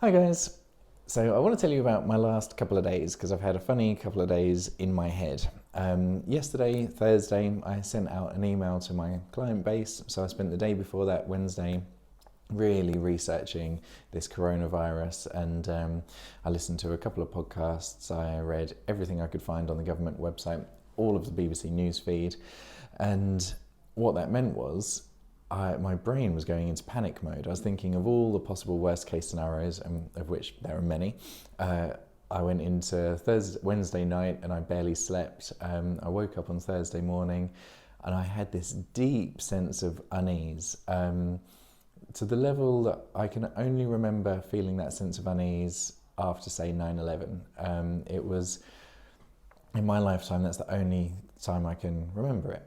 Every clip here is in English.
Hi guys. So I want to tell you about my last couple of days because I've had a funny couple of days in my head. Yesterday, Thursday, I sent out an email to my client base. So I spent the day before that, Wednesday, really researching this coronavirus, and I listened to a couple of podcasts. I read everything I could find on the government website, all of the BBC News feed, and what that meant was my brain was going into panic mode. I was thinking of all the possible worst case scenarios, of which there are many. I went into Wednesday night and I barely slept. I woke up on Thursday morning and I had this deep sense of unease, to the level that I can only remember feeling that sense of unease after, say, 9/11. It was, in my lifetime, that's the only time I can remember it.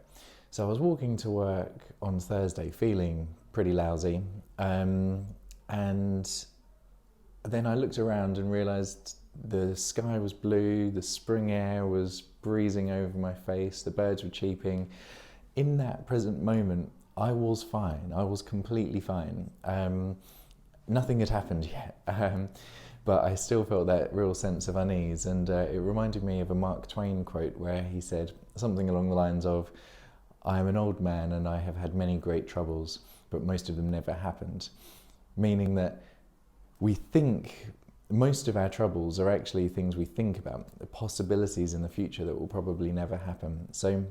So I was walking to work on Thursday feeling pretty lousy, and then I looked around and realised the sky was blue, the spring air was breezing over my face, the birds were cheeping. In that present moment, I was fine. I was completely fine. Nothing had happened yet, but I still felt that real sense of unease, and it reminded me of a Mark Twain quote where he said something along the lines of, "I am an old man and I have had many great troubles, but most of them never happened." Meaning that we think most of our troubles are actually things we think about, the possibilities in the future that will probably never happen. So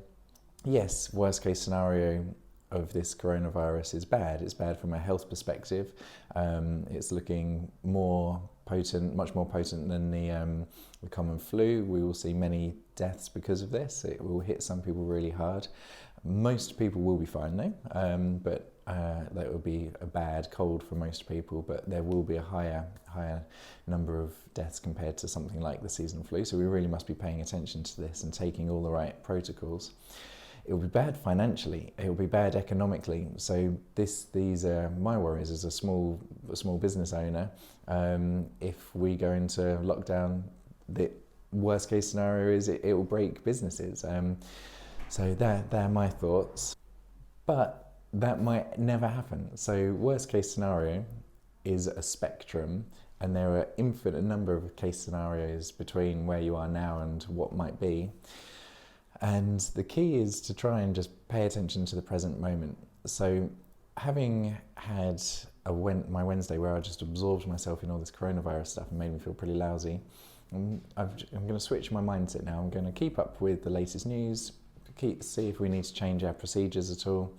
yes, worst case scenario of this coronavirus is bad. It's bad from a health perspective. It's looking more potent, much more potent than the common flu. We will see many deaths because of this. It will hit some people really hard. Most people will be fine though, but that would be a bad cold for most people, but there will be a higher number of deaths compared to something like the seasonal flu. So we really must be paying attention to this and taking all the right protocols. It will be bad financially, it will be bad economically. So these are my worries as a small business owner. If we go into lockdown, the worst case scenario is it will break businesses. So they're my thoughts, but that might never happen. So worst case scenario is a spectrum, and there are infinite number of case scenarios between where you are now and what might be. And the key is to try and just pay attention to the present moment. So having had my Wednesday where I just absorbed myself in all this coronavirus stuff and made me feel pretty lousy, I'm going to switch my mindset now. I'm going to keep up with the latest news, see if we need to change our procedures at all,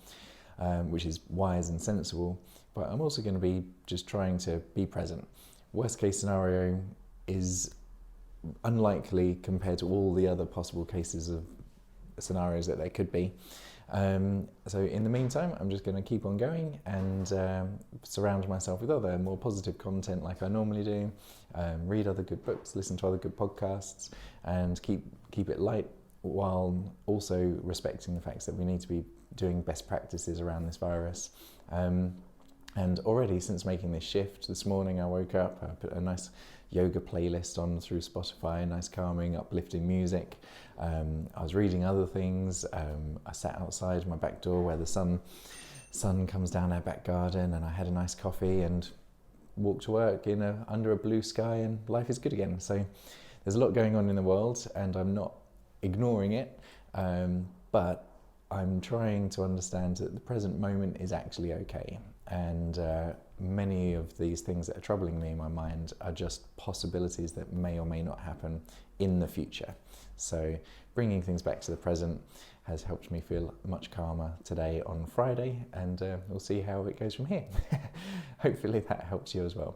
which is wise and sensible. But I'm also going to be just trying to be present. Worst case scenario is unlikely compared to all the other possible cases of scenarios that there could be. So in the meantime, I'm just going to keep on going and surround myself with other more positive content like I normally do, read other good books, listen to other good podcasts, and keep it light, while also respecting the fact that we need to be doing best practices around this virus. And already since making this shift this morning, I woke up, I put a nice yoga playlist on through Spotify, nice calming, uplifting music. I was reading other things. I sat outside my back door where the sun comes down our back garden, and I had a nice coffee and walked to work under a blue sky, and life is good again. So there's a lot going on in the world, and I'm not ignoring it, but I'm trying to understand that the present moment is actually okay, and many of these things that are troubling me in my mind are just possibilities that may or may not happen in the future. So bringing things back to the present has helped me feel much calmer today on Friday, and we'll see how it goes from here. Hopefully that helps you as well.